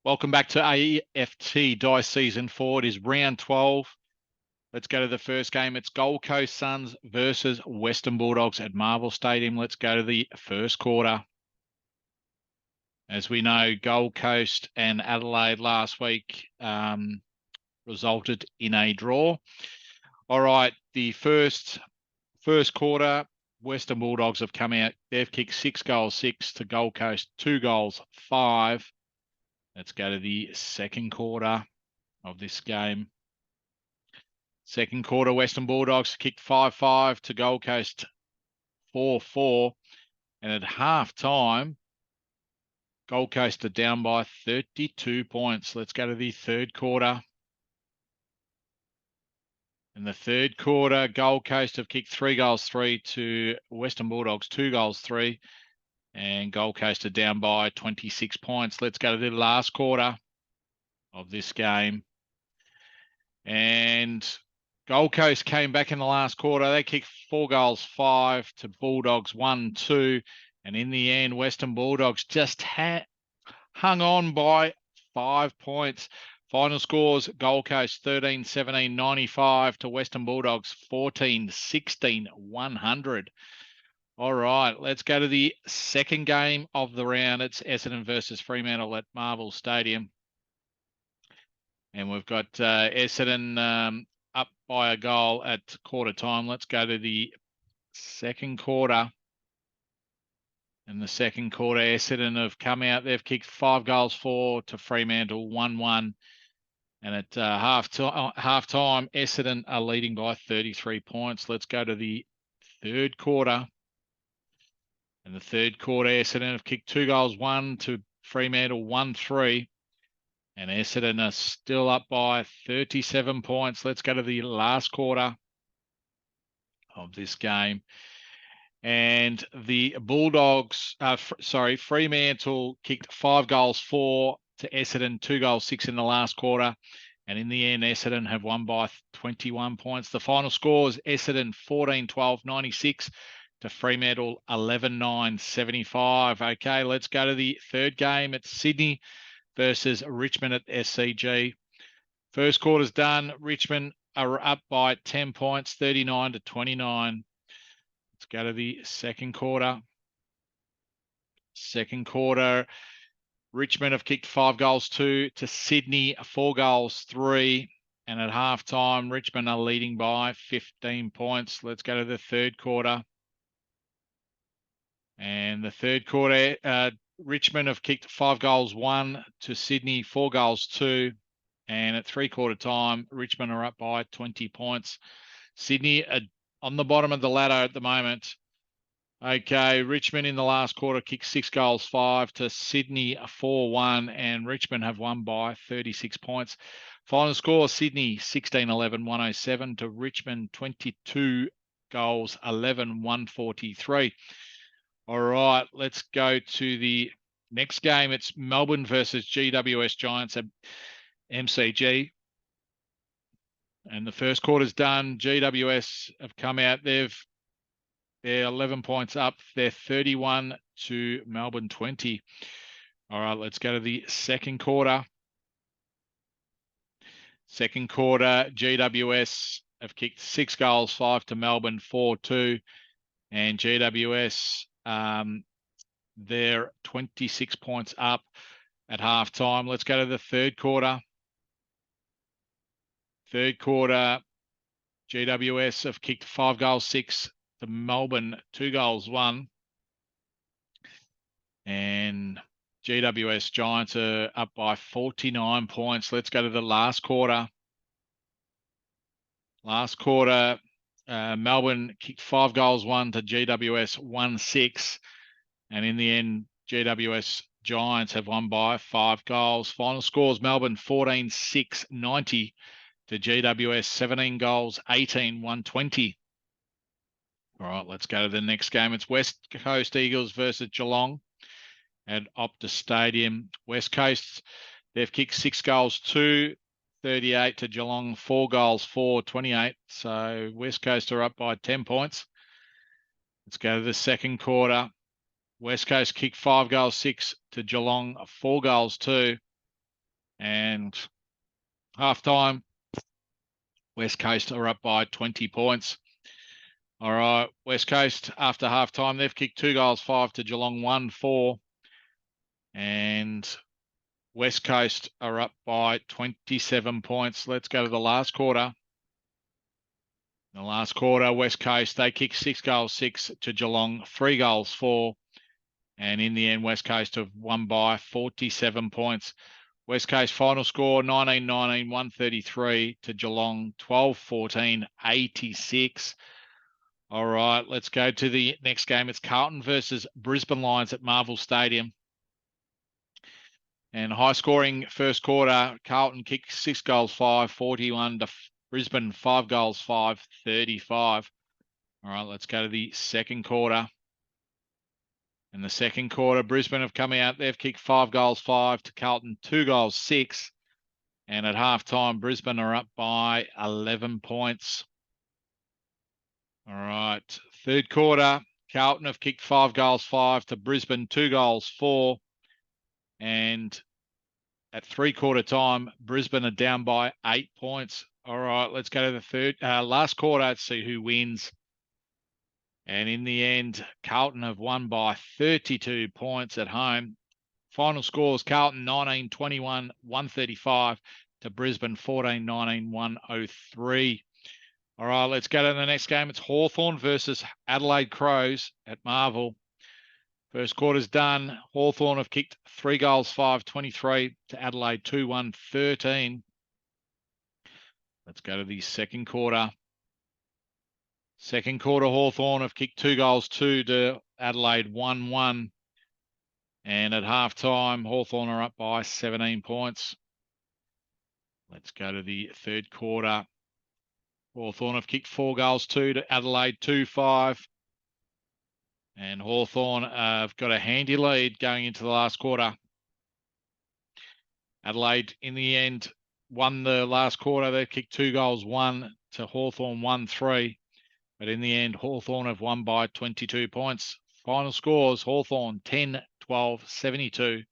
Welcome back to AFT Dice Season 4. It is round 12. Let's go to the first game. It's Gold Coast Suns versus Western Bulldogs at Marvel Stadium. Let's go to the first quarter. As we know, Gold Coast and Adelaide last week resulted in a draw. All right, the first quarter, Western Bulldogs have come out. They've kicked 6 goals, 6 to Gold Coast, 2 goals, 5. Let's go to the second quarter of this game. Second quarter, Western Bulldogs kicked 5-5 to Gold Coast 4-4. And at half time, Gold Coast are down by 32 points. Let's go to the third quarter. In the third quarter, Gold Coast have kicked 3 goals, 3 to Western Bulldogs, 2 goals, 3. And Gold Coast are down by 26 points. Let's go to the last quarter of this game. And Gold Coast came back in the last quarter. They kicked 4 goals, 5 to Bulldogs, 1-2. And in the end, Western Bulldogs just hung on by 5 points. Final scores, Gold Coast 13-17, 95 to Western Bulldogs 14-16, 100. All right, let's go to the second game of the round. It's Essendon versus Fremantle at Marvel Stadium. And we've got Essendon up by a goal at quarter time. Let's go to the second quarter. In the second quarter, Essendon have come out. They've kicked 5 goals, 4 to Fremantle, 1-1. And at half time, Essendon are leading by 33 points. Let's go to the third quarter. In the third quarter, Essendon have kicked 2 goals, 1 to Fremantle, 1-3. And Essendon are still up by 37 points. Let's go to the last quarter of this game. And the Bulldogs, Fremantle kicked 5 goals, 4 to Essendon, 2 goals, 6 in the last quarter. And in the end, Essendon have won by 21 points. The final score is Essendon 14-12, 96 to Fremantle 11-9, 75. Okay, let's go to the third game. It's Sydney versus Richmond at SCG. First quarter's done. Richmond are up by 10 points, 39-29. Let's go to the second quarter. Second quarter, Richmond have kicked 5 goals, 2 to Sydney, 4 goals, 3. And at halftime, Richmond are leading by 15 points. Let's go to the third quarter. And the third quarter, Richmond have kicked 5 goals, 1 to Sydney, 4 goals, 2. And at three-quarter time, Richmond are up by 20 points. Sydney are on the bottom of the ladder at the moment. Okay, Richmond in the last quarter kicked 6 goals, 5 to Sydney, 4-1. And Richmond have won by 36 points. Final score, Sydney 16-11, 107 to Richmond 22 goals, 11, 143. All right, let's go to the next game. It's Melbourne versus GWS Giants at MCG. And the first quarter's done. GWS have come out. They're 11 points up. They're 31 to Melbourne 20. All right, let's go to the second quarter. Second quarter, GWS have kicked 6 goals, 5 to Melbourne, 4-2. And GWS, they're 26 points up at halftime. Let's go to the third quarter. Third quarter, GWS have kicked 5 goals, 6 to Melbourne, 2 goals, 1. And GWS Giants are up by 49 points. Let's go to the last quarter. Last quarter, Melbourne kicked 5 goals, 1 to GWS, 1-6. And in the end, GWS Giants have won by 5 goals. Final scores, Melbourne 14-6, 90 to GWS, 17 goals, 18, 120. All right, let's go to the next game. It's West Coast Eagles versus Geelong at Optus Stadium. West Coast, they've kicked 6 goals, 2, 38 to Geelong, 4 goals, 4, 28. So West Coast are up by 10 points. Let's go to the second quarter. West Coast kicked 5 goals, 6 to Geelong, 4 goals, 2. And halftime, West Coast are up by 20 points. All right, West Coast after halftime, they've kicked 2 goals, 5 to Geelong, 1-4. And West Coast are up by 27 points. Let's go to the last quarter. In the last quarter, West Coast, they kicked 6 goals, 6 to Geelong, 3 goals, 4. And in the end, West Coast have won by 47 points. West Coast final score, 19-19, 133 to Geelong, 12-14, 86. All right, let's go to the next game. It's Carlton versus Brisbane Lions at Marvel Stadium. And high-scoring first quarter, Carlton kicked 6 goals, 5, 41 to Brisbane, 5 goals, 5, 35. All right, let's go to the second quarter. In the second quarter, Brisbane have come out. They've kicked 5 goals, 5 to Carlton, 2 goals, 6. And at halftime, Brisbane are up by 11 points. All right, third quarter, Carlton have kicked 5 goals, 5 to Brisbane, 2 goals, 4. And at three-quarter time, Brisbane are down by 8 points. All right, let's go to the last quarter to see who wins. And in the end, Carlton have won by 32 points at home. Final scores, Carlton 19-21, 135 to Brisbane 14-19, 103. All right, let's go to the next game. It's Hawthorn versus Adelaide Crows at Marvel. First quarter's done. Hawthorn have kicked 3 goals, 5, 23 to Adelaide 2-1, 13. Let's go to the second quarter. Second quarter, Hawthorn have kicked 2 goals, 2 to Adelaide 1-1. And at halftime, Hawthorn are up by 17 points. Let's go to the third quarter. Hawthorn have kicked 4 goals, 2 to Adelaide 2-5. And Hawthorn have got a handy lead going into the last quarter. Adelaide, in the end, won the last quarter. They've kicked 2 goals, 1 to Hawthorn 1-3. But in the end, Hawthorn have won by 22 points. Final scores, Hawthorn 10-12, 72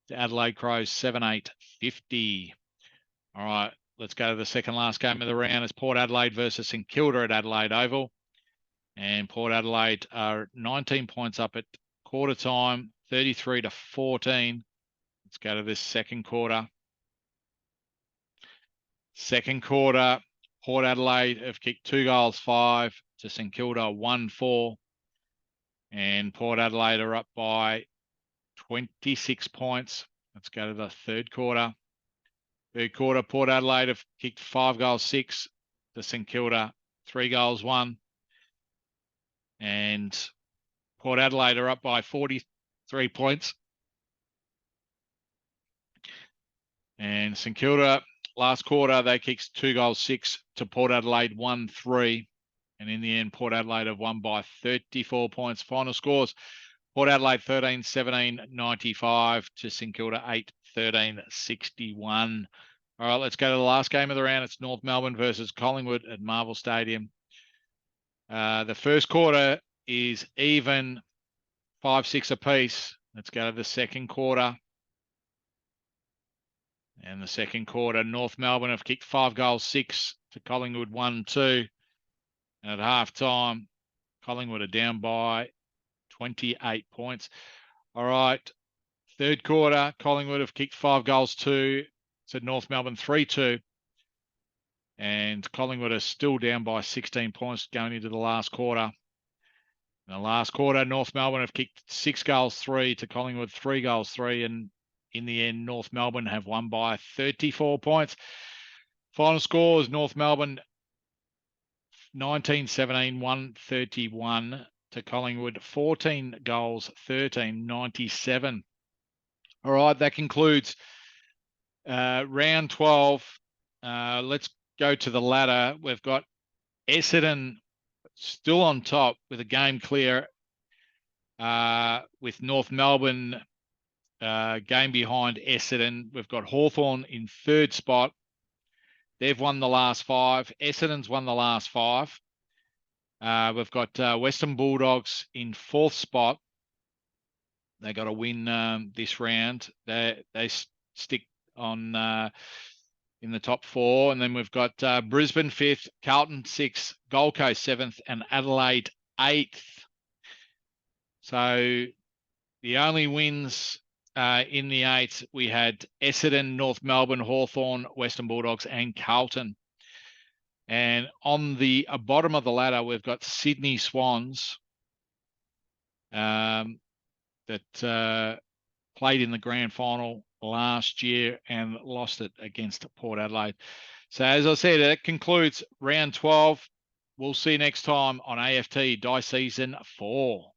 to Adelaide Crows 7-8, 50. All right, let's go to the second last game of the round. It's Port Adelaide versus St Kilda at Adelaide Oval. And Port Adelaide are 19 points up at quarter time, 33-14. Let's go to this second quarter. Second quarter, Port Adelaide have kicked 2 goals, 5 to St Kilda 1-4. And Port Adelaide are up by 26 points. Let's go to the third quarter. Third quarter, Port Adelaide have kicked 5 goals, 6 to St Kilda, 3 goals, 1. And Port Adelaide are up by 43 points. And St Kilda, last quarter, they kicked 2 goals, 6 to Port Adelaide 1-3. And in the end, Port Adelaide have won by 34 points. Final scores, Port Adelaide 13-17, 95 to St Kilda 8-13, 61. All right, let's go to the last game of the round. It's North Melbourne versus Collingwood at Marvel Stadium. The first quarter is even, 5-6 apiece. Let's go to the second quarter. And the second quarter, North Melbourne have kicked 5 goals, 6 to Collingwood 1-2. And at halftime, Collingwood are down by 28 points. All right, third quarter, Collingwood have kicked 5 goals, 2 to North Melbourne 3-2. And Collingwood are still down by 16 points going into the last quarter. In the last quarter, North Melbourne have kicked 6 goals, 3 to Collingwood 3 goals, 3. And in the end, North Melbourne have won by 34 points. Final scores, North Melbourne 19-17, 131 to Collingwood, 14 goals, 13, 97. All right, that concludes round 12. Let's go to the ladder. We've got Essendon still on top with a game clear, with North Melbourne game behind Essendon. We've got Hawthorn in third spot. They've won the last 5. Essendon's won the last 5. We've got Western Bulldogs in fourth spot. They got to win this round. They stick on in the top 4. And then we've got Brisbane 5th, Carlton 6th, Gold Coast 7th, and Adelaide 8th. So the only wins in the 8th, we had Essendon, North Melbourne, Hawthorn, Western Bulldogs, and Carlton. And on the bottom of the ladder, we've got Sydney Swans that played in the grand final last year and lost it against Port Adelaide. So as I said, that concludes round 12. We'll see you next time on AFT Dice Season 4.